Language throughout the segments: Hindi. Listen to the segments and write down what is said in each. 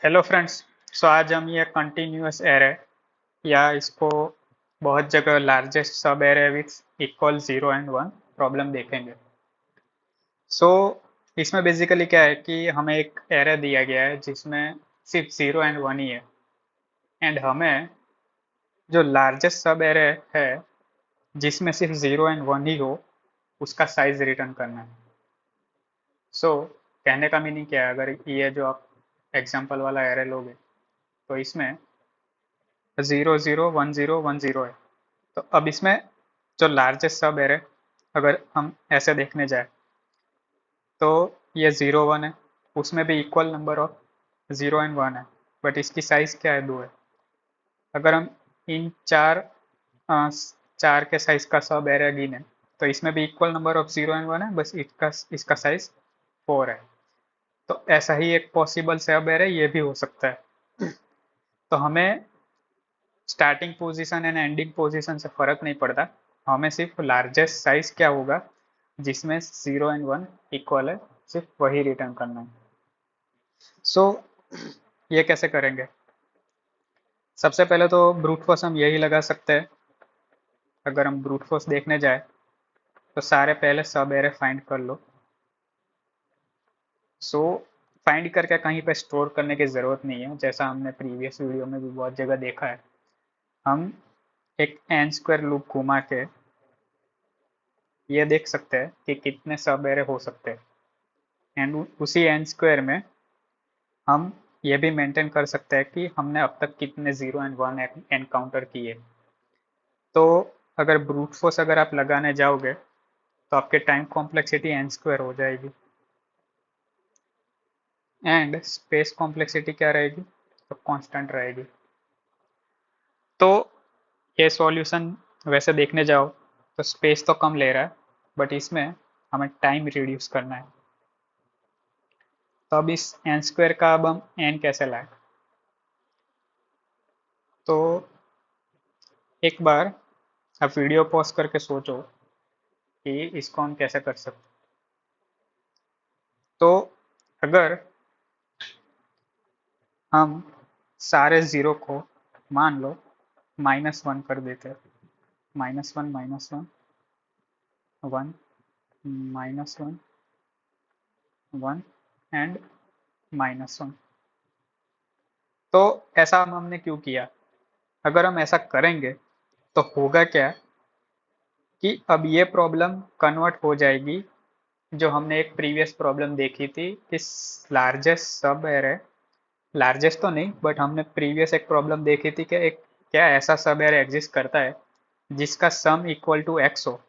Hello friends. सो आज हम ये कंटिन्यूअस एरे या इसको बहुत जगह लार्जेस्ट सब array with equal 0 and 1 problem देखेंगे। सो इसमें बेसिकली क्या है कि हमें एक एरे दिया गया है जिसमें सिर्फ 0 एंड 1 ही है, एंड हमें जो लार्जेस्ट सब एरे है जिसमें सिर्फ 0 एंड 1 ही हो उसका साइज रिटर्न करना है। सो कहने का मीनिंग क्या है, अगर ये जो आप एग्जांपल वाला एरे लोगे तो इसमें 0 0 1 0 1 0 है। तो अब इसमें जो लार्जेस्ट सब एरे अगर हम ऐसे देखने जाए तो ये 0 1 है, उसमें भी इक्वल नंबर ऑफ 0 एंड 1 है, बट इसकी साइज क्या है, 2 है। अगर हम इन चार के साइज का सब एरे गिने तो इसमें भी इक्वल नंबर ऑफ 0 एंड 1 है, बस इसका इसका साइज 4 है। तो ऐसा ही एक पॉसिबल सब एरे ये भी हो सकता है। तो हमें starting position and ending position से फर्क नहीं पड़ता, हमें सिर्फ लार्जेस्ट साइज क्या होगा जिसमें 0 एंड 1 इक्वल है, सिर्फ वही रिटर्न करना है। सो ये कैसे करेंगे? सबसे पहले तो ब्रूट फोर्स हम यही लगा सकते हैं। अगर हम ब्रूट फोर्स देखने जाए तो सारे पहले सब एरे फाइंड कर लो। सो फाइंड करके कहीं पे स्टोर करने की ज़रूरत नहीं है, जैसा हमने प्रीवियस वीडियो में भी बहुत जगह देखा है। हम एक एन स्क्वायर लूप घुमा के ये देख सकते हैं कि कितने सब एरे हो सकते हैं, एंड उसी एन स्क्वायर में हम ये भी मेंटेन कर सकते हैं कि हमने अब तक कितने 0 एंड 1 एनकाउंटर किए। तो अगर ब्रूट फोर्स अगर आप लगाने जाओगे तो आपके टाइम कॉम्प्लेक्सिटी एन स्क्वायर हो जाएगी, एंड स्पेस कॉम्प्लेक्सिटी क्या रहेगी, तो कांस्टेंट रहेगी। तो ये सॉल्यूशन वैसे देखने जाओ तो स्पेस तो कम ले रहा है, बट इसमें हमें टाइम रिड्यूस करना है। तो अब इस एन स्क्वायर का अब हम एन कैसे लाएं? तो एक बार आप वीडियो पॉज करके सोचो कि इसको हम कैसे कर सकते। तो अगर हम सारे ज़ीरो को मान लो -1 कर देते हैं, -1 -1 1 -1 1 एंड -1। तो ऐसा हमने क्यों किया? अगर हम ऐसा करेंगे तो होगा क्या कि अब ये प्रॉब्लम कन्वर्ट हो जाएगी जो हमने एक प्रीवियस प्रॉब्लम देखी थी कि लार्जेस्ट सब एरे, लार्जेस्ट तो नहीं बट हमने प्रीवियस एक प्रॉब्लम देखी थी कि एक क्या ऐसा सब एरे एग्जिस्ट करता है जिसका सम इक्वल टू एक्स हो।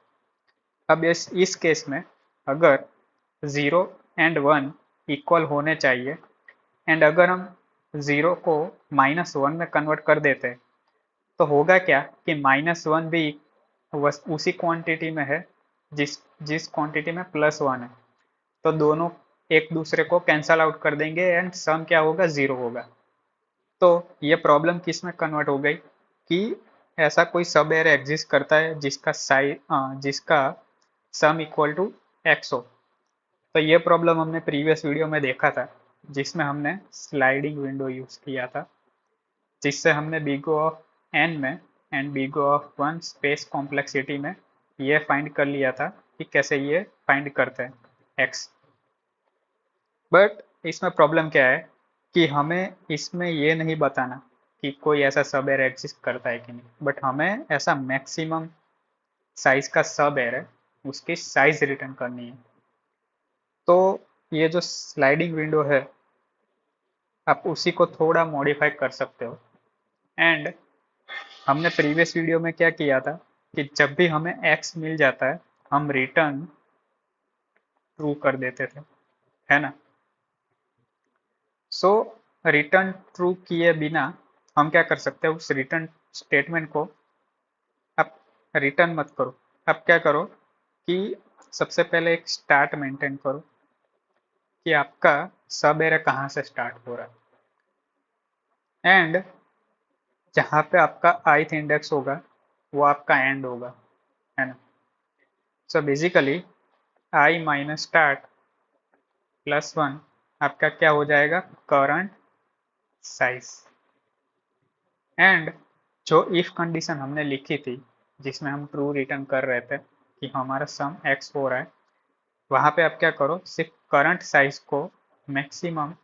अब इस केस में अगर 0 एंड 1 इक्वल होने चाहिए, एंड अगर हम 0 को -1 में कन्वर्ट कर देते हैं तो होगा क्या कि -1 भी उसी क्वांटिटी में है जिस जिस क्वांटिटी में +1 है। तो दोनों एक दूसरे को कैंसल आउट कर देंगे एंड सम क्या होगा, 0 होगा। तो ये प्रॉब्लम किस में कन्वर्ट हो गई कि ऐसा कोई सब एरे एग्जिस्ट करता है जिसका सम इक्वल टू एक्स हो। तो ये प्रॉब्लम हमने प्रीवियस वीडियो में देखा था जिसमें हमने स्लाइडिंग विंडो यूज किया था, जिससे हमने बिग O ऑफ एन में and big O of 1 space complexity में ये फाइंड कर लिया था कि कैसे ये फाइंड करते हैं एक्स। बट इसमें प्रॉब्लम क्या है कि हमें इसमें ये नहीं बताना कि कोई ऐसा सब एरे एग्जिस्ट करता है कि नहीं, बट हमें ऐसा मैक्सिमम साइज का सब एरे उसकी साइज रिटर्न करनी है। तो ये जो स्लाइडिंग विंडो है आप उसी को थोड़ा मॉडिफाई कर सकते हो। एंड हमने प्रीवियस वीडियो में क्या किया था कि जब भी हमें एक्स मिल जाता है हम रिटर्न ट्रू कर देते थे, है ना। सो रिटर्न ट्रू किए बिना हम क्या कर सकते हैं, उस रिटर्न स्टेटमेंट को आप रिटर्न मत करो। आप क्या करो कि सबसे पहले एक स्टार्ट मेंटेन करो कि आपका सब एरे कहाँ से स्टार्ट हो रहा है, एंड जहाँ पे आपका ith इंडेक्स होगा वो आपका एंड होगा, है ना। So basically I minus start +1 आपका क्या हो जाएगा, करंट साइज। एंड जो इफ कंडीशन हमने लिखी थी जिसमें हम ट्रू रिटर्न कर रहे थे कि हमारा सम एक्स हो रहा है, वहां पे आप क्या करो, सिर्फ करंट साइज को मैक्सिमम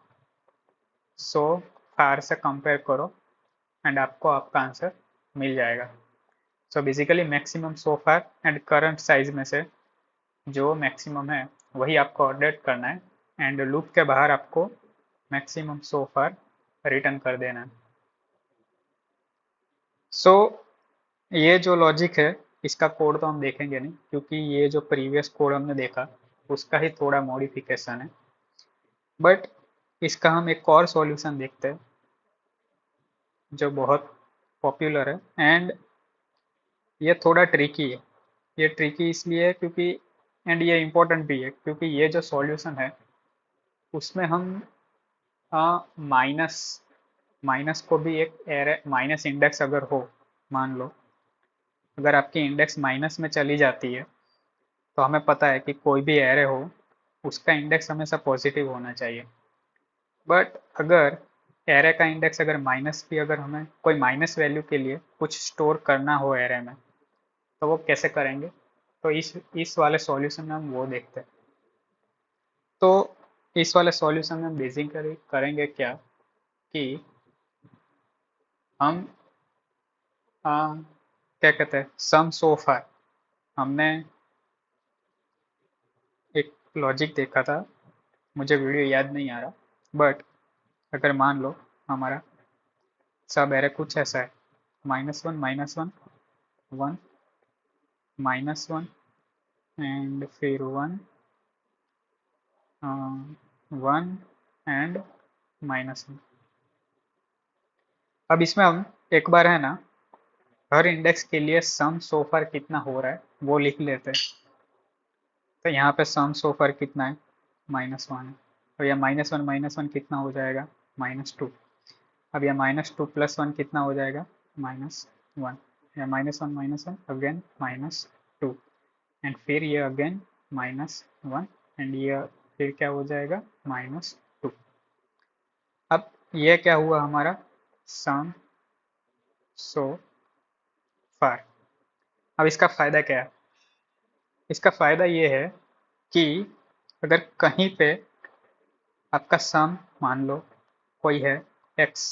सो फार से कंपेयर करो एंड आपको आपका आंसर मिल जाएगा। So basically maximum so far and current size में से जो मैक्सिमम है वही आपको अपडेट करना है एंड लूप के बाहर आपको मैक्सिमम सो फार रिटर्न कर देना है। सो ये जो लॉजिक है इसका कोड तो हम देखेंगे नहीं, क्योंकि ये जो प्रीवियस कोड हमने देखा उसका ही थोड़ा मॉडिफिकेशन है। बट इसका हम एक और सॉल्यूशन देखते हैं जो बहुत पॉपुलर है एंड ये थोड़ा ट्रिकी है। ये ट्रिकी इसलिए है क्योंकि एंड ये इम्पोर्टेंट भी है क्योंकि ये जो सॉल्यूशन है उसमें हम माइनस माइनस को भी एक एरे माइनस इंडेक्स अगर हो, मान लो अगर आपकी इंडेक्स माइनस में चली जाती है तो हमें पता है कि कोई भी एरे हो उसका इंडेक्स हमेशा पॉजिटिव होना चाहिए। बट अगर एरे का इंडेक्स अगर माइनस भी, अगर हमें कोई माइनस वैल्यू के लिए कुछ स्टोर करना हो एरे में तो वो कैसे करेंगे, तो इस वाले सॉल्यूशन में हम वो देखते हैं। तो इस वाले सॉल्यूशन में हम बेसिकली करेंगे क्या कि हम क्या कहते हैं, सम सो फार हमने एक लॉजिक देखा था, मुझे वीडियो याद नहीं आ रहा, बट अगर मान लो हमारा सब एरे कुछ ऐसा है, -1 -1 1 -1 एंड फिर 1 1 एंड -1। अब इसमें हम एक बार है ना हर इंडेक्स के लिए सम सो फार कितना हो रहा है वो लिख लेते हैं। तो यहाँ पे सम सो फार कितना है, -1 है। तो यह -1 कितना हो जाएगा, -2। अब यह -2 + 1 कितना हो जाएगा, -1। या -1 अगेन -2 एंड फिर ये अगेन -1 एंड ये फिर क्या हो जाएगा, -2। अब ये क्या हुआ हमारा सम सो फार। अब इसका फायदा क्या है, इसका फायदा ये है कि अगर कहीं पे आपका सम मान लो कोई है x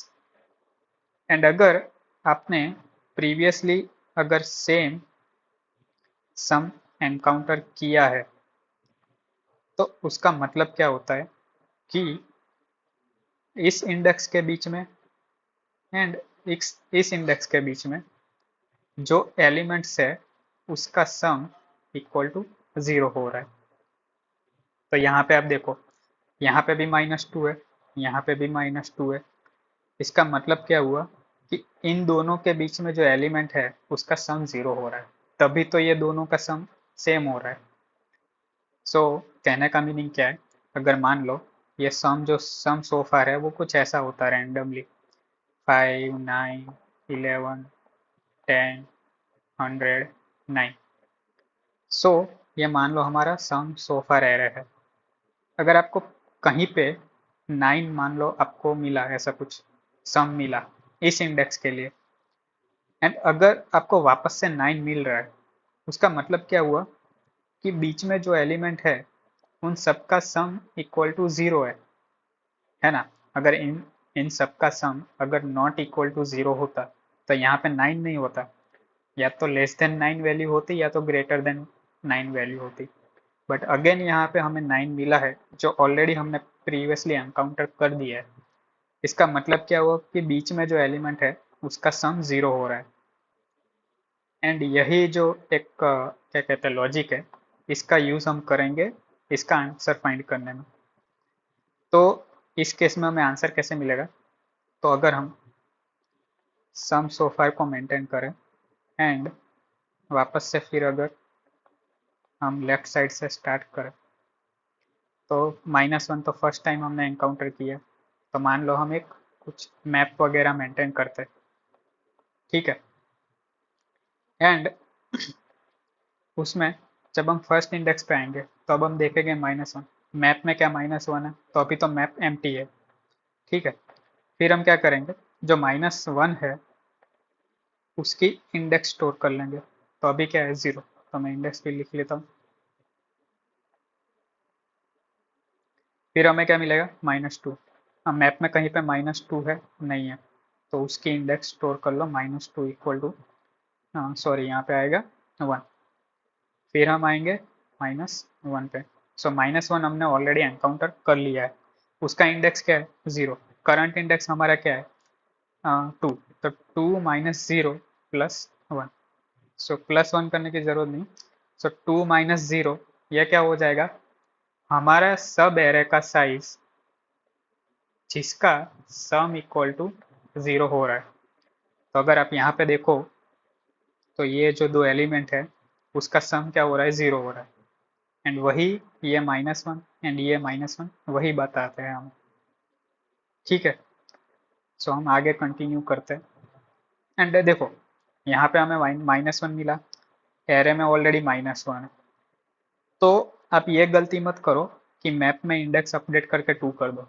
एंड अगर आपने प्रीवियसली अगर सेम सम एनकाउंटर किया है तो उसका मतलब क्या होता है कि इस इंडेक्स के बीच में एंड इस इंडेक्स के बीच में जो एलिमेंट्स है उसका सम इक्वल टू 0 हो रहा है। तो यहाँ पे आप देखो, यहाँ पे भी -2 है, यहाँ पे भी -2 है। इसका मतलब क्या हुआ कि इन दोनों के बीच में जो एलिमेंट है उसका सम 0 हो रहा है, तभी तो ये दोनों का सम सेम हो रहा है। सो कहने का मीनिंग क्या है, अगर मान लो ये सम जो सम सो फार है वो कुछ ऐसा होता है रैंडमली 5 9 11 10 100 9। सो ये मान लो हमारा सम सो फार एरे है। अगर आपको कहीं पे 9 मान लो आपको मिला, ऐसा कुछ सम मिला इस इंडेक्स के लिए एंड अगर आपको वापस से 9 मिल रहा है, उसका मतलब क्या हुआ कि बीच में जो एलिमेंट है उन सबका सम इक्वल टू 0 है ना। अगर इन इन सबका सम अगर नॉट इक्वल टू 0 होता तो यहाँ पे 9 नहीं होता, या तो लेस देन 9 वैल्यू होती या तो ग्रेटर देन 9 वैल्यू होती। बट अगेन यहाँ पे हमें 9 मिला है जो ऑलरेडी हमने प्रीवियसली एनकाउंटर कर दिया है। इसका मतलब क्या हुआ कि बीच में जो एलिमेंट है उसका सम 0 हो रहा है एंड यही जो एक क्या कहते हैं लॉजिक है, इसका यूज हम करेंगे इसका आंसर फाइंड करने में। तो इस केस में हमें आंसर कैसे मिलेगा, तो अगर हम सम सो फार को मेंटेन करें एंड वापस से फिर अगर हम लेफ्ट साइड से स्टार्ट करें तो -1 तो फर्स्ट टाइम हमने एनकाउंटर किया, तो मान लो हम एक कुछ मैप वगैरह मेंटेन करते, ठीक है। एंड उसमें जब हम फर्स्ट इंडेक्स पे आएंगे तो अब हम देखेंगे -1, मैप में क्या -1 है, तो अभी तो मैप एम्प्टी है, ठीक है। फिर हम क्या करेंगे, जो -1 है उसकी इंडेक्स स्टोर कर लेंगे। तो अभी क्या है 0, तो मैं इंडेक्स भी लिख लेता हूँ। फिर हमें क्या मिलेगा -2। अब मैप में कहीं पे -2 है नहीं है, तो उसकी इंडेक्स स्टोर कर लो -2 इक्वल टू, सॉरी यहाँ पे आएगा 1। फिर हम आएंगे -1 पे। सो -1 हमने ऑलरेडी एनकाउंटर कर लिया है, उसका इंडेक्स क्या है 0। करंट इंडेक्स हमारा क्या है 2, तो 2 माइनस 0 प्लस 1। सो +1 करने की जरूरत नहीं। सो 2 माइनस 0, यह क्या हो जाएगा, हमारा सब एरे का साइज जिसका सम इक्वल टू 0 हो रहा है। तो अगर आप यहाँ पे देखो तो ये जो दो एलिमेंट है उसका सम क्या हो रहा है 0 हो रहा है। एंड वही ये -1 एंड ये -1 वही बताते हैं हम। ठीक है, सो हम आगे कंटिन्यू करते हैं। एंड देखो यहाँ पे हमें -1 मिला, एरे में ऑलरेडी -1 है। तो आप ये गलती मत करो कि मैप में इंडेक्स अपडेट करके 2 कर दो।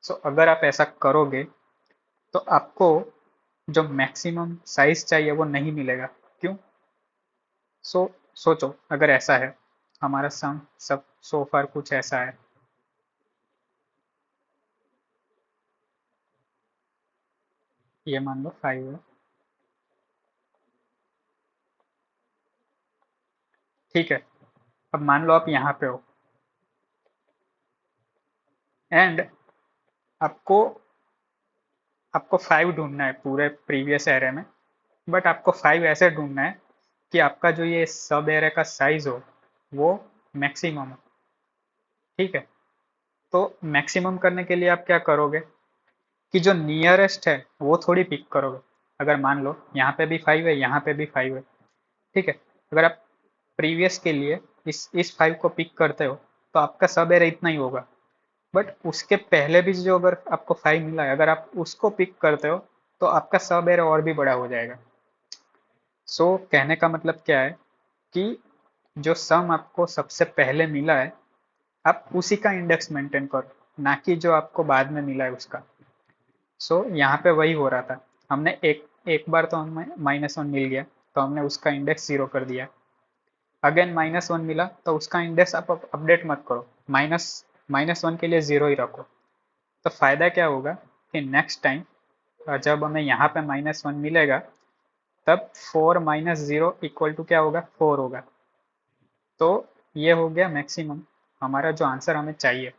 सो अगर आप ऐसा करोगे तो आपको जो मैक्सिमम साइज चाहिए वो नहीं मिलेगा। क्यों? सो सोचो अगर ऐसा है, हमारा सम सब सो फार कुछ ऐसा है, ये मान लो 5 है। ठीक है, अब मान लो आप यहाँ पे हो एंड आपको आपको 5 ढूंढना है पूरे प्रीवियस एरे में। बट आपको 5 ऐसे ढूंढना है कि आपका जो ये सब एरे का साइज हो वो मैक्सिमम हो। ठीक है, तो मैक्सिमम करने के लिए आप क्या करोगे कि जो नियरेस्ट है वो थोड़ी पिक करोगे। अगर मान लो यहाँ पे भी 5 है, यहाँ पे भी 5 है। ठीक है, अगर आप प्रीवियस के लिए इस 5 को पिक करते हो तो आपका सब एरे इतना ही होगा। बट उसके पहले भी जो अगर आपको 5 मिला है, अगर आप उसको पिक करते हो तो आपका सब एरे और भी बड़ा हो जाएगा। सो कहने का मतलब क्या है कि जो सम आपको सबसे पहले मिला है आप उसी का इंडेक्स मेंटेन करो, ना कि जो आपको बाद में मिला है उसका। सो यहाँ पे वही हो रहा था, हमने एक एक बार तो हमें -1 मिल गया तो हमने उसका इंडेक्स 0 कर दिया। अगेन -1 मिला तो उसका इंडेक्स आप अपडेट मत करो, -1 के लिए 0 ही रखो। तो फायदा क्या होगा कि नेक्स्ट टाइम जब हमें यहाँ पे -1 मिलेगा तब 4 माइनस 0 इक्वल टू क्या होगा 4 होगा। तो ये हो गया मैक्सिमम, हमारा जो आंसर हमें चाहिए।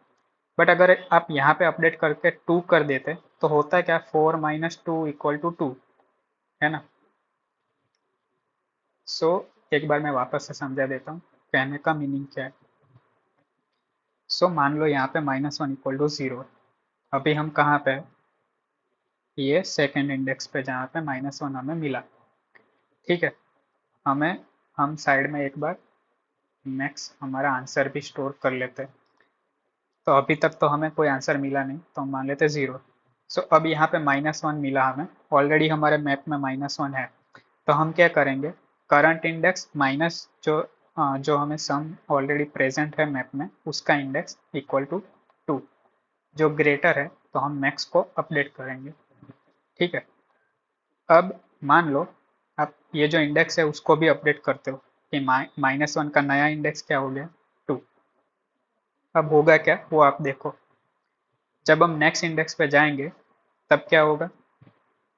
बट अगर आप यहाँ पे अपडेट करके 2 कर देते तो होता क्या, 4 माइनस 2 इक्वल टू 2, है ना। सो एक बार मैं वापस से समझा देता हूँ कहने का मीनिंग क्या है। सो मान लो यहाँ पे -1 इक्वल टू 0। अभी हम कहाँ पे है, ये सेकेंड इंडेक्स पे जहाँ पे -1 हमें मिला। ठीक है, हमें हम साइड में एक बार मैक्स हमारा आंसर भी स्टोर कर लेते हैं। तो अभी तक तो हमें कोई आंसर मिला नहीं तो हम मान लेते 0। सो अब यहाँ पे -1 मिला हमें, ऑलरेडी हमारे मैप में -1 है। तो हम क्या करेंगे, करंट इंडेक्स माइनस जो हमें सम ऑलरेडी प्रेजेंट है मैप में उसका इंडेक्स इक्वल टू 2। जो ग्रेटर है तो हम मैक्स को अपडेट करेंगे। ठीक है, अब मान लो आप ये जो इंडेक्स है उसको भी अपडेट करते हो कि -1 का नया इंडेक्स क्या हो गया 2। अब होगा क्या वो आप देखो, जब हम नेक्स्ट इंडेक्स पे जाएंगे तब क्या होगा,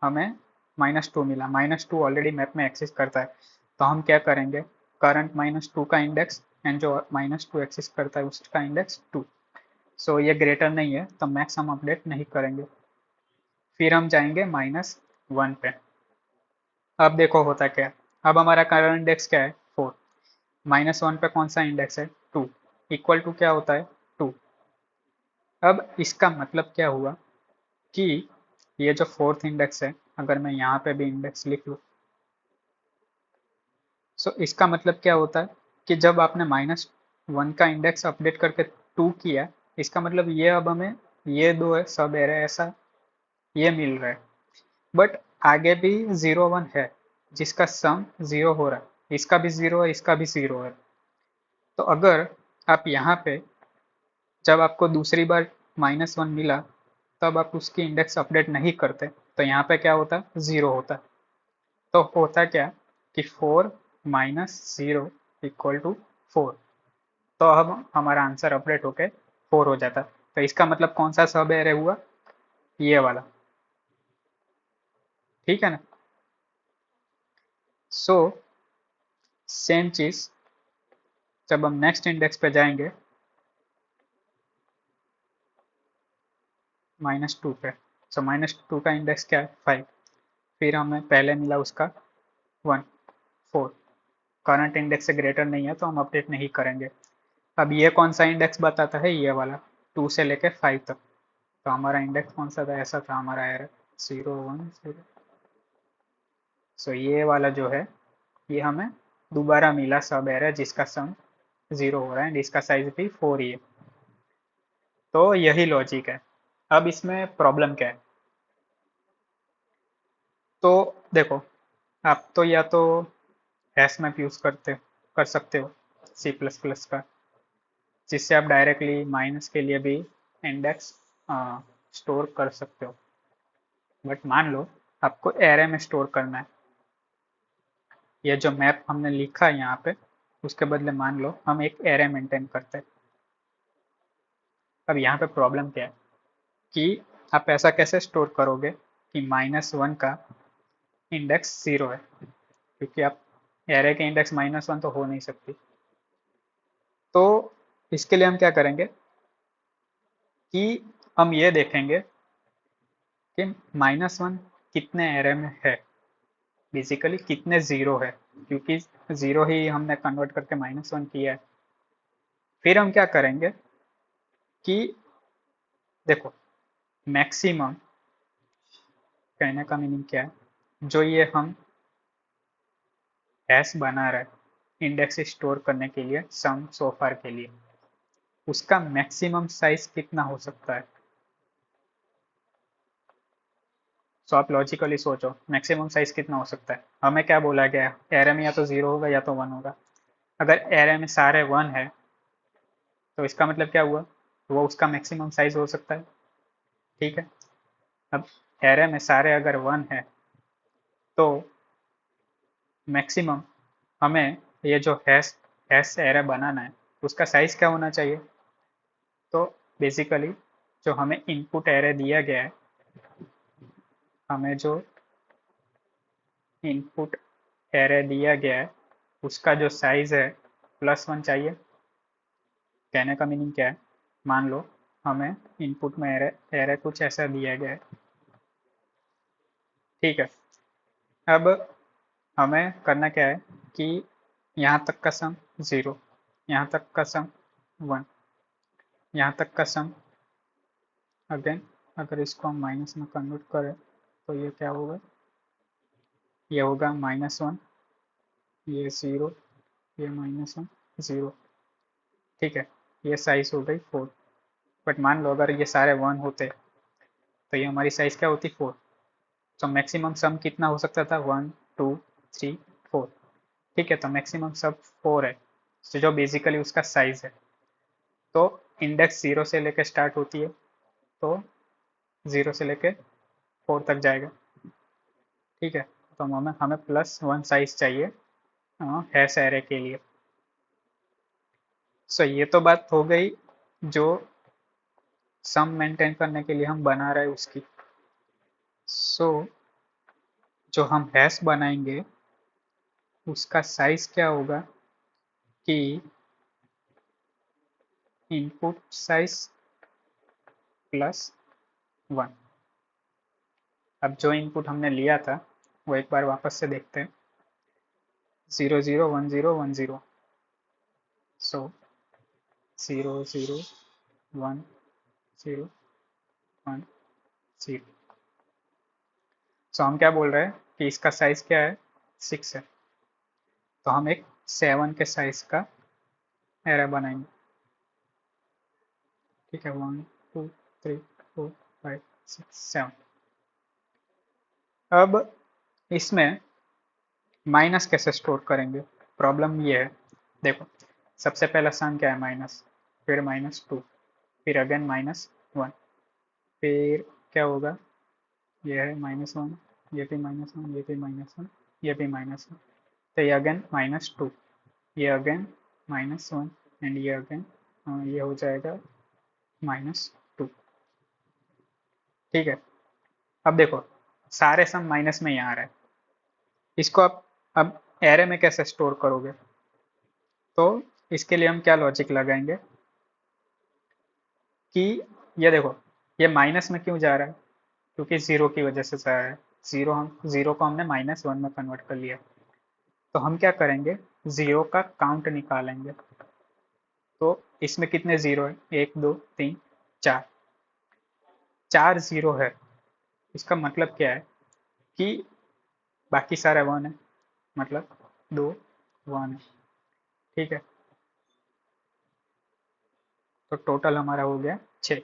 हमें -2 मिला, -2 ऑलरेडी मैप में एक्सिस्ट करता है। तो हम क्या करेंगे, करंट -2 का इंडेक्स एंड जो -2 एक्सिस्ट करता है उसका इंडेक्स 2। सो ये ग्रेटर नहीं है तो मैक्स हम अपडेट नहीं करेंगे। फिर हम जाएंगे -1 पे। अब देखो होता क्या है, अब हमारा करंट इंडेक्स क्या है 4, -1 पे कौन सा इंडेक्स है 2, इक्वल टू क्या होता है 2। अब इसका मतलब क्या हुआ कि ये जो फोर्थ इंडेक्स है, अगर मैं यहाँ पे भी इंडेक्स लिख लूँ, सो इसका मतलब क्या होता है कि जब आपने -1 का इंडेक्स अपडेट करके 2 किया, इसका मतलब ये अब हमें ये दो है सब एरे ऐसा ये मिल रहा है। बट आगे भी 0 1 है जिसका सम 0 हो रहा है, इसका भी 0 है, इसका भी 0 है। तो अगर आप यहाँ पे जब आपको दूसरी बार -1 मिला तब आप उसकी इंडेक्स अपडेट नहीं करते तो यहाँ पे क्या होता, ज़ीरो होता। तो होता क्या कि 4 - 0 = 4। तो अब हमारा आंसर अपडेट होके 4 हो जाता। तो इसका मतलब कौन सा सब एरे हुआ, ये वाला, ठीक है ना। सो सेम चीज जब हम नेक्स्ट इंडेक्स पे जाएंगे -2 पे, सो -2 का इंडेक्स क्या है, 5। फिर हमें पहले मिला उसका 1, 4। करंट इंडेक्स से ग्रेटर नहीं है तो हम अपडेट नहीं करेंगे। अब ये कौन सा इंडेक्स बताता है, ये वाला 2 से लेके 5 तक। तो हमारा इंडेक्स कौन सा था, ऐसा था हमारा एरर 0, 1, 0। सो ये वाला जो है ये हमें दोबारा मिला सब एरर जिसका सम 0 हो रहा है एंड इसका साइज भी 4 ही है। तो यही लॉजिक है। अब इसमें प्रॉब्लम क्या है, तो देखो, आप तो या तो हैश मैप यूज़ कर सकते हो सी प्लस प्लस का, जिससे आप डायरेक्टली माइनस के लिए भी इंडेक्स स्टोर कर सकते हो। बट मान लो आपको एरे में स्टोर करना है, ये जो मैप हमने लिखा है यहाँ पे, उसके बदले मान लो हम एक एरे मेंटेन करते हैं। अब यहाँ पे प्रॉब्लम क्या है कि आप ऐसा कैसे स्टोर करोगे कि -1 का इंडेक्स 0 है, क्योंकि आप एरे के इंडेक्स -1 तो हो नहीं सकती। तो इसके लिए हम क्या करेंगे कि हम ये देखेंगे कि -1 कितने एरे में है, बेसिकली कितने ज़ीरो है, क्योंकि ज़ीरो ही हमने कन्वर्ट करके -1 किया है। फिर हम क्या करेंगे कि देखो, मैक्सिमम कहने का मीनिंग क्या है, जो ये हम हैश बना रहे इंडेक्स स्टोर करने के लिए सम सो फार के लिए, उसका मैक्सिमम साइज कितना हो सकता है। सो आप लॉजिकली सोचो मैक्सिमम साइज कितना हो सकता है। हमें क्या बोला गया है, एरे में या तो 0 होगा या तो 1 होगा। अगर एरे में सारे 1 है तो इसका मतलब क्या हुआ, वो उसका मैक्सिमम साइज हो सकता है, ठीक है। अब एरे में सारे अगर 1 है तो मैक्सिमम हमें ये जो हैश हैश एरे बनाना है उसका साइज क्या होना चाहिए। तो बेसिकली जो हमें इनपुट एरे दिया गया है, हमें जो इनपुट एरे दिया गया है उसका जो साइज है +1 चाहिए। कहने का मीनिंग क्या है, मान लो हमें इनपुट में एरे कुछ ऐसा दिया गया है, ठीक है। अब हमें करना क्या है कि यहाँ तक का सम 0, यहाँ तक का सम 1, यहाँ तक का सम अगेन, अगर इसको हम माइनस में कन्वर्ट करें तो ये क्या होगा, ये होगा -1, ये 0, ये -1, 0, ठीक है। ये साइज हो गई 4। बट मान लो अगर ये सारे 1 होते तो ये हमारी साइज क्या होती, 4। तो मैक्सिमम सम कितना हो सकता था, 1, 2, 3, 4, ठीक है। तो मैक्सिमम सब 4 है, तो जो बेसिकली उसका साइज है। तो इंडेक्स 0 से लेके स्टार्ट होती है, तो 0 से लेके 4 तक जाएगा, ठीक है। तो हमें हमें +1 साइज चाहिए हैश एरे के लिए। सो ये तो बात हो गई जो सम मेंटेन करने के लिए हम बना रहे हैं उसकी। सो जो हम हैश बनाएंगे उसका साइज क्या होगा कि इनपुट साइज +1। अब जो इनपुट हमने लिया था वो एक बार वापस से देखते हैं, 0, 0, 1, 0, 1, 0। सो 0, 0, 1, 0, 1, 0। सो हम क्या बोल रहे हैं कि इसका साइज क्या है, 6 है। तो हम एक 7 के साइज का एरे बनाएंगे, ठीक है। 1, 2, 3, 4, 5, 6, 7। अब इसमें माइनस कैसे स्टोर करेंगे, प्रॉब्लम ये है। देखो, सबसे पहला सम क्या है, माइनस, फिर -2, फिर अगेन -1। फिर क्या होगा, ये है -1, ये भी -1, ये भी -1, ये भी -1, तो ये अगेन -2, ये अगेन -1 एंड ये अगेन ये हो जाएगा -2। ठीक है, अब देखो सारे सम माइनस में ही आ रहे हैं, इसको आप अब एरे में कैसे स्टोर करोगे, तो इसके लिए हम क्या लॉजिक लगाएंगे कि ये देखो ये माइनस में क्यों जा रहा है, क्योंकि जीरो की वजह से जा रहा है। जीरो को हमने -1 में कन्वर्ट कर लिया, तो हम क्या करेंगे, जीरो का काउंट निकालेंगे। तो इसमें कितने जीरो है, 1 2 3 4, 4 जीरो है। इसका मतलब क्या है कि बाकी सारे वन है, मतलब 2 1 है। ठीक है, तो टोटल हमारा हो गया 6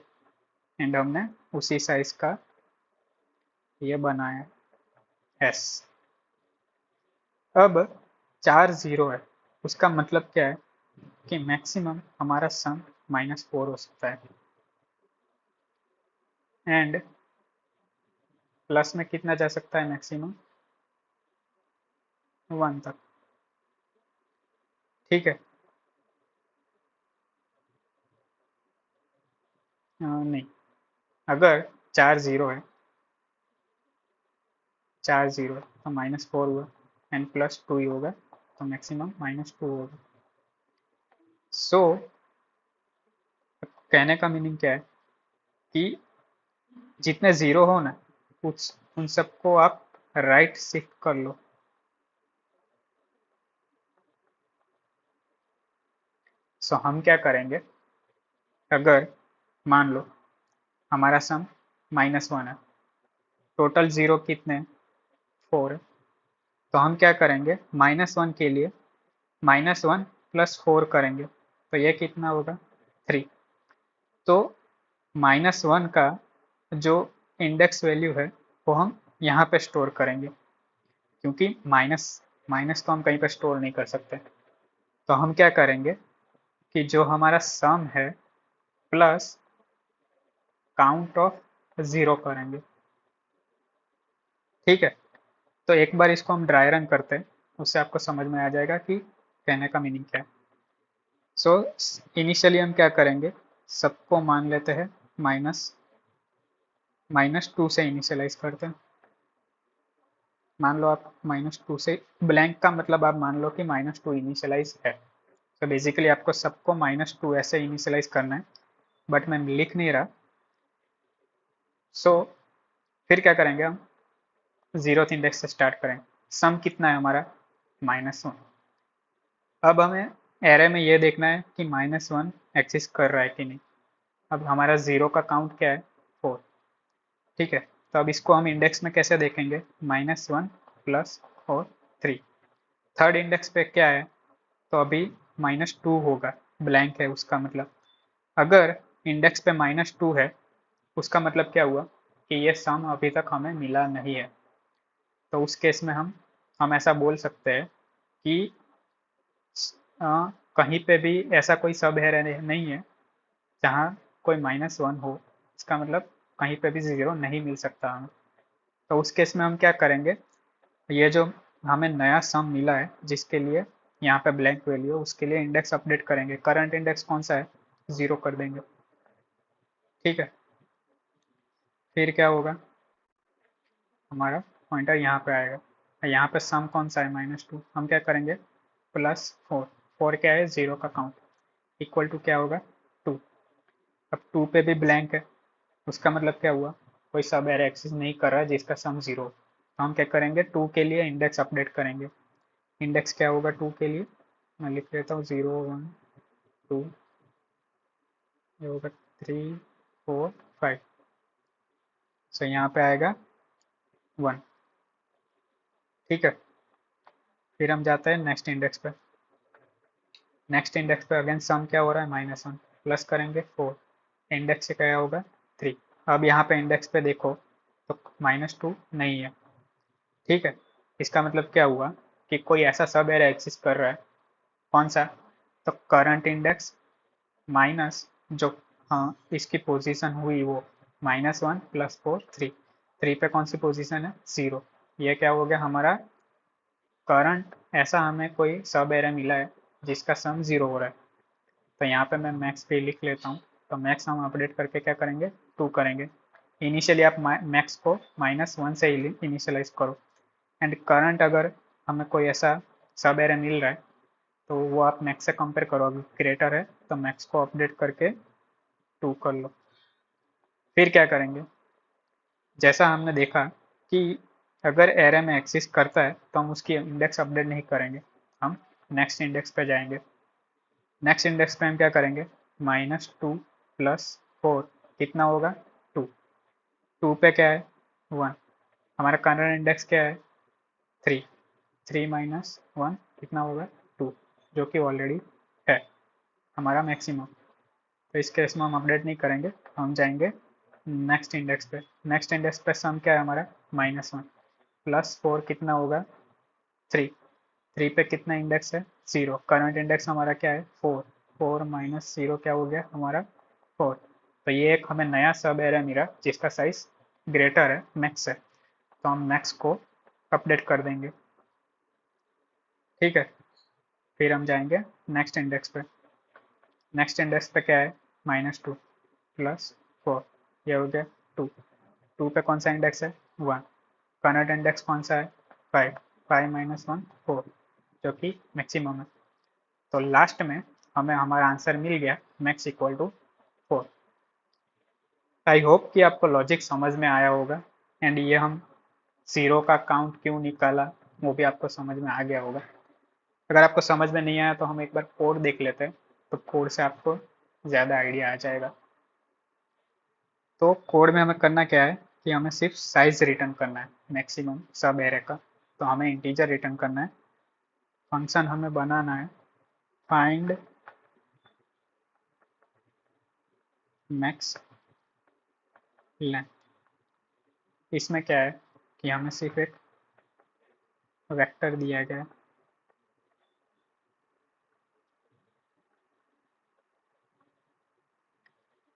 एंड हमने उसी साइज का ये बनाया एस। अब 4 जीरो है, उसका मतलब क्या है कि मैक्सिमम हमारा सम -4 हो सकता है, एंड प्लस में कितना जा सकता है मैक्सिमम, 1 तक। ठीक है, नहीं, अगर 4 जीरो है, 4 जीरो है तो -4 हुआ एंड +2 ही होगा, तो मैक्सिमम -2 होगा। सो कहने का मीनिंग क्या है कि जितने जीरो हो ना, उन सबको आप राइट शिफ्ट कर लो। सो हम क्या करेंगे, अगर मान लो हमारा सम -1 है, टोटल जीरो कितने, 4 है, तो हम क्या करेंगे, -1 के लिए -1 +4 करेंगे, तो ये कितना होगा, 3। तो -1 का जो इंडेक्स वैल्यू है वो हम यहाँ पे स्टोर करेंगे, क्योंकि माइनस माइनस तो हम कहीं पे स्टोर नहीं कर सकते। तो हम क्या करेंगे कि जो हमारा सम है प्लस काउंट ऑफ ज़ीरो करेंगे। ठीक है, तो एक बार इसको हम ड्राई रन करते हैं, उससे आपको समझ में आ जाएगा कि कहने का मीनिंग क्या है। सो इनिशियली हम क्या करेंगे, सबको मान लेते हैं -2 से इनिशियलाइज करते हैं। मान लो आप -2 से, ब्लैंक का मतलब आप मान लो कि -2 इनिशियलाइज है, तो बेसिकली आपको सबको -2 ऐसे इनिशियलाइज करना है, बट मैं लिख नहीं रहा। सो फिर क्या करेंगे, हम जीरोथ इंडेक्स से स्टार्ट करें। सम कितना है हमारा, -1। अब हमें एरे में ये देखना है कि -1 एक्सिस्ट कर रहा है कि नहीं। अब हमारा जीरो का काउंट क्या है, 4। ठीक है, तो अब इसको हम इंडेक्स में कैसे देखेंगे, -1 +4 3। थर्ड इंडेक्स पे क्या है, तो अभी -2 होगा, ब्लैंक है उसका मतलब। अगर इंडेक्स पे -2 है, उसका मतलब क्या हुआ कि ये सम अभी तक हमें मिला नहीं है। तो उस केस में हम ऐसा बोल सकते हैं कि कहीं पे भी ऐसा कोई सब है नहीं है जहाँ कोई -1 हो, इसका मतलब कहीं पे भी ज़ीरो नहीं मिल सकता हमें। तो उस केस में हम क्या करेंगे, ये जो हमें नया सम मिला है जिसके लिए यहाँ पे ब्लैंक वैल्यू है, उसके लिए इंडेक्स अपडेट करेंगे। करंट इंडेक्स कौन सा है, 0 कर देंगे। ठीक है, फिर क्या होगा, हमारा पॉइंटर यहाँ पे आएगा। यहाँ पे सम कौन सा है, -2, हम क्या करेंगे, +4। 4 क्या है, 0 का काउंट, इक्वल टू क्या होगा, 2। अब 2 पे भी ब्लैंक है, उसका मतलब क्या हुआ, कोई सब एरे एक्सिस्ट नहीं कर रहा है जिसका सम 0। तो हम क्या करेंगे, 2 के लिए इंडेक्स अपडेट करेंगे। इंडेक्स क्या होगा 2 के लिए, मैं लिख लेता हूँ 0 1 2, ये होगा 3 4 5। सो यहाँ पे आएगा 1। ठीक है, फिर हम जाते हैं नेक्स्ट इंडेक्स पे। नेक्स्ट इंडेक्स पे अगेन सम क्या हो रहा है, -1 प्लस करेंगे 4, इंडेक्स से क्या होगा 3। अब यहाँ पे इंडेक्स पे देखो तो -2 नहीं है। ठीक है, इसका मतलब क्या हुआ कि कोई ऐसा सब एरे एक्सिस्ट कर रहा है, कौन सा, तो करंट इंडेक्स माइनस जो, हाँ, इसकी पोजीशन हुई वो, -1 + 4 3। 3 पे कौन सी पोजीशन है? 0। ये क्या हो गया हमारा करंट। ऐसा हमें कोई सब एरे मिला है जिसका सम 0 हो रहा है, तो यहाँ पे मैं मैक्स पे लिख लेता हूँ। तो मैक्स हम अपडेट करके क्या करेंगे? 2 करेंगे। इनिशियली आप मैक्स को -1 से इनिशियलाइज करो। एंड करंट अगर हमें कोई ऐसा सब एरे मिल रहा है तो वो आप मैक्स से कंपेयर करो, अगर ग्रेटर है तो मैक्स को अपडेट करके 2 कर लो। फिर क्या करेंगे? जैसा हमने देखा कि अगर एरे में एक्सिस्ट करता है तो हम उसकी इंडेक्स अपडेट नहीं करेंगे, हम नेक्स्ट इंडेक्स पे जाएंगे। नेक्स्ट इंडेक्स पे हम क्या करेंगे? -2 + 4 कितना होगा? 2। 2 पे क्या है? 1। हमारा करंट इंडेक्स क्या है? 3। 3 - 1 कितना होगा? 2, जो कि ऑलरेडी है हमारा मैक्सिमम। तो इस केस में हम अपडेट नहीं करेंगे, हम जाएंगे नेक्स्ट इंडेक्स पे। नेक्स्ट इंडेक्स पे सम क्या है हमारा? -1 + 4 कितना होगा? 3। 3 पे कितना इंडेक्स है? 0। करंट इंडेक्स हमारा क्या है? 4। 4 - 0 क्या हो गया हमारा? 4। तो ये एक हमें नया सब एरे मिला जिसका साइज ग्रेटर है मैक्स से, तो हम मैक्स को अपडेट कर देंगे। ठीक है, फिर हम जाएंगे नेक्स्ट इंडेक्स पे। नेक्स्ट इंडेक्स पे क्या है? -2 + 4, ये हो गया 2। 2 पे कौन सा इंडेक्स है? 1। करंट इंडेक्स कौन सा है? 5। 5 - 1 4, जो कि मैक्सिमम है। तो लास्ट में हमें हमारा आंसर मिल गया max equal to 4। I hope कि आपको लॉजिक समझ में आया होगा, एंड ये हम 0 का काउंट क्यों निकाला वो भी आपको समझ में आ गया होगा। अगर आपको समझ में नहीं आया तो हम एक बार कोड देख लेते हैं, तो कोड से आपको ज़्यादा आइडिया आ जाएगा। तो कोड में हमें करना क्या है कि हमें सिर्फ साइज रिटर्न करना है मैक्सिमम सब एरे का। तो हमें इंटीजर रिटर्न करना है। फंक्शन हमें बनाना है फाइंड मैक्स लेंथ। इसमें क्या है कि हमें सिर्फ एक वेक्टर दिया गया है।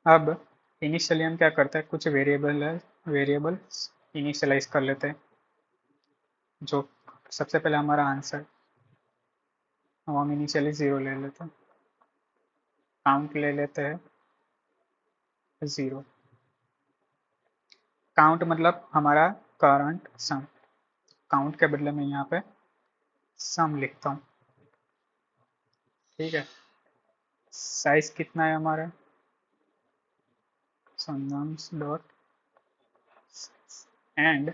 अब इनिशियली हम क्या करते हैं, कुछ वेरिएबल्स इनिशियलाइज कर लेते हैं। जो सबसे पहले हमारा आंसर, हम इनिशियली 0 ले लेते हैं। काउंट ले लेते हैं 0। काउंट मतलब हमारा करंट सम। काउंट के बदले में यहाँ पे सम लिखता हूँ। ठीक है, साइज कितना है हमारा? सम डॉट एंड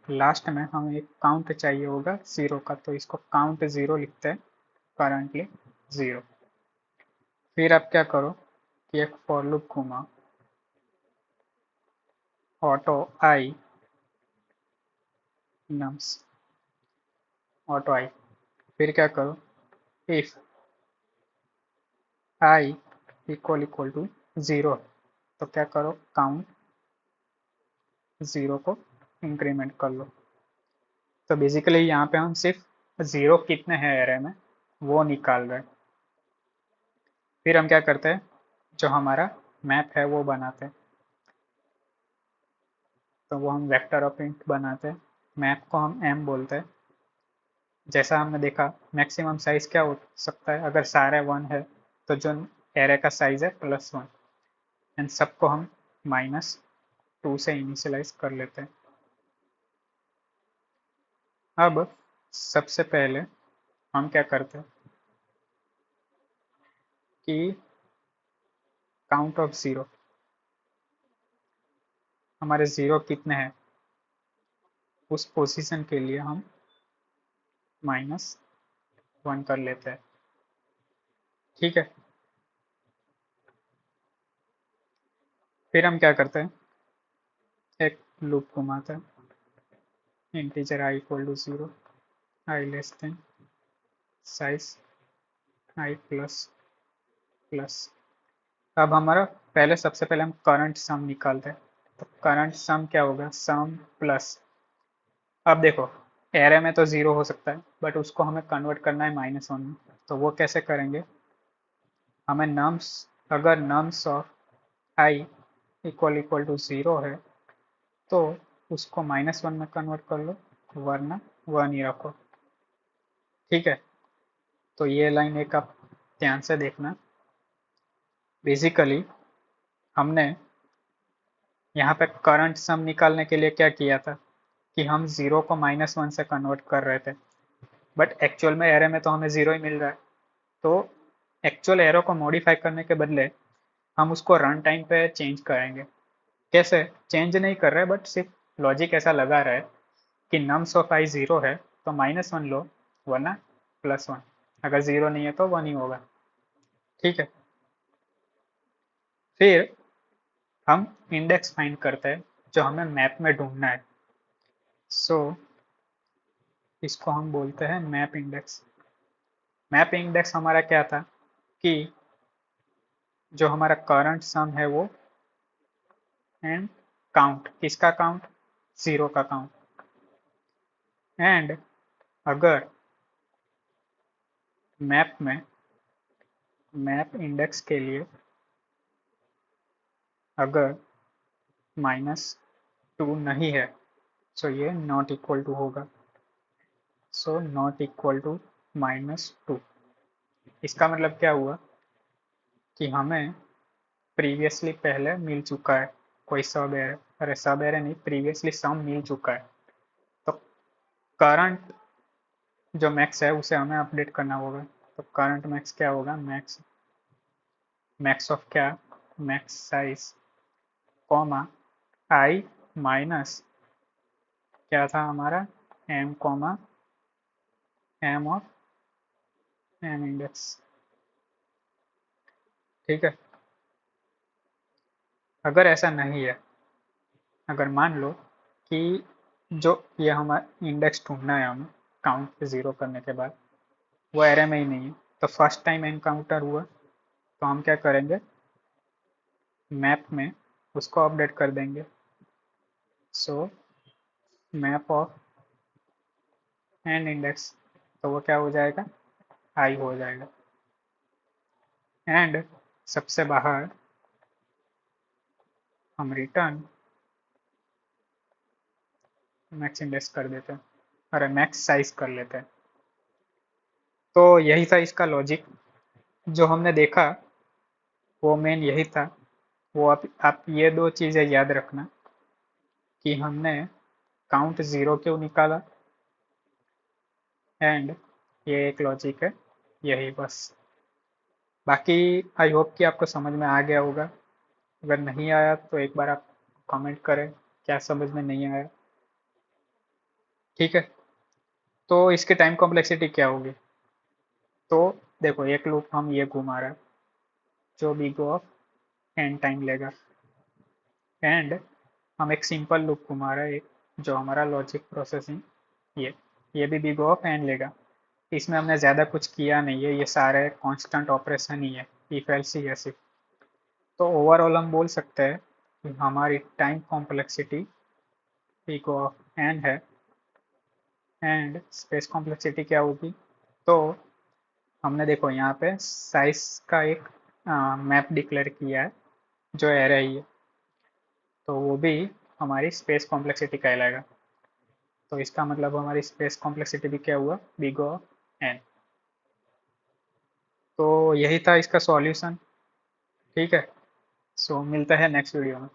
लास्ट में हमें एक काउंट चाहिए होगा 0 का, तो इसको काउंट 0 लिखते हैं, करंटली 0। फिर आप क्या करो कि एक फॉर लूप घुमाओ, auto I nums, auto I. फिर क्या करो, इफ आई इक्वल टू 0, तो क्या करो, काउंट 0 को इंक्रीमेंट कर लो। तो बेसिकली यहाँ पे हम सिर्फ 0 कितने हैं एरे में वो निकाल रहे हैं। फिर हम क्या करते हैं, जो हमारा मैप है वो बनाते हैं। तो वो हम वेक्टर ऑफ इंट बनाते हैं। मैप को हम एम बोलते हैं। जैसा हमने देखा मैक्सिमम साइज क्या हो सकता है, अगर सारे 1 है तो जो एरे का साइज है +1, एंड सबको हम -2 से इनिशियलाइज कर लेते हैं। अब सबसे पहले हम क्या करते हैं कि काउंट ऑफ 0, हमारे 0 कितने हैं उस पोजीशन के लिए हम -1 कर लेते हैं। ठीक है, फिर हम क्या करते हैं, एक लूप घुमाते हैं, integer i equal to 0, i less than size i plus plus. अब हमारा पहले सबसे पहले हम करंट सम निकालते हैं। तो करंट सम क्या होगा, सम प्लस। अब देखो एरे में तो 0 हो सकता है बट उसको हमें कन्वर्ट करना है -1 में। तो वो कैसे करेंगे, हमें नम्स, अगर nums of i equal to 0 है तो उसको -1 में कन्वर्ट कर लो, वरना 1 ही रखो। ठीक है, तो ये लाइन एक आप ध्यान से देखना। बेसिकली हमने यहाँ पे करंट सम निकालने के लिए क्या किया था कि हम 0 को -1 से कन्वर्ट कर रहे थे, बट एक्चुअल में एरे में तो हमें 0 ही मिल रहा है। तो एक्चुअल एरो को मॉडिफाई करने के बदले हम उसको रन टाइम पे चेंज करेंगे। कैसे चेंज नहीं कर रहे, बट सिर्फ लॉजिक ऐसा लगा रहा है कि नम्स ऑफ आई 0 है तो -1 लो, वरना +1, अगर 0 नहीं है तो 1 ही होगा। ठीक है, फिर हम इंडेक्स फाइंड करते हैं जो हमें मैप में ढूंढना है। सो इसको हम बोलते हैं मैप इंडेक्स। मैप इंडेक्स हमारा क्या था कि जो हमारा करंट सम है वो एंड काउंट, किसका काउंट, 0 का काउंट। एंड अगर मैप में मैप इंडेक्स के लिए अगर -2 नहीं है तो ये नॉट इक्वल टू होगा। So not equal to -2। इसका मतलब क्या हुआ कि हमें प्रीवियसली पहले मिल चुका है कोई सब एरे, अरे सब एरे नहीं, प्रीवियसली सम मिल चुका है। तो करंट जो मैक्स है उसे हमें अपडेट करना होगा। तो करंट मैक्स क्या होगा, मैक्स मैक्स ऑफ क्या, max size comma i minus क्या था हमारा, m comma m of m index. ठीक है, अगर ऐसा नहीं है, अगर मान लो कि जो ये हमारा इंडेक्स ढूंढना है हमें काउंट पे 0 करने के बाद, वो एरे में ही नहीं है, तो फर्स्ट टाइम एनकाउंटर हुआ तो हम क्या करेंगे, मैप में उसको अपडेट कर देंगे। So map of n index, तो वो क्या हो जाएगा, आई हो जाएगा। एंड सबसे बाहर हम रिटर्न मैक्स इंडेक्स कर देते हैं, अरे मैक्स साइज कर लेते हैं। तो यही था इसका लॉजिक, जो हमने देखा वो मेन यही था। वो आप ये दो चीज़ें याद रखना कि हमने काउंट 0 क्यों निकाला, एंड ये एक लॉजिक है, यही बस। बाकी आई होप कि आपको समझ में आ गया होगा। अगर नहीं आया तो एक बार आप कमेंट करें क्या समझ में नहीं आया। ठीक है, तो इसकी टाइम कॉम्प्लेक्सिटी क्या होगी, तो देखो एक लूप हम ये घुमा रहे हैं जो बिग ऑफ एन टाइम लेगा, एंड हम एक सिंपल लूप घुमा रहे हैं एक जो हमारा लॉजिक प्रोसेसिंग, ये भी बिग ऑफ एन लेगा। इसमें हमने ज़्यादा कुछ किया नहीं है, ये सारे कांस्टेंट ऑपरेशन ही है, इफ एल्स ही है सिर्फ। तो ओवरऑल हम बोल सकते हैं कि हमारी time complexity big of n है, एंड स्पेस कॉम्प्लेक्सिटी क्या होगी, तो हमने देखो यहाँ पे साइज का एक मैप डिक्लेयर किया है जो एरे ही है, तो वो भी हमारी स्पेस कॉम्प्लेक्सिटी कहलाएगा। तो इसका मतलब हमारी स्पेस कॉम्प्लेक्सिटी भी क्या हुआ, बिग ऑफ एन। तो यही था इसका सॉल्यूशन। ठीक है, सो मिलता है नेक्स्ट वीडियो में।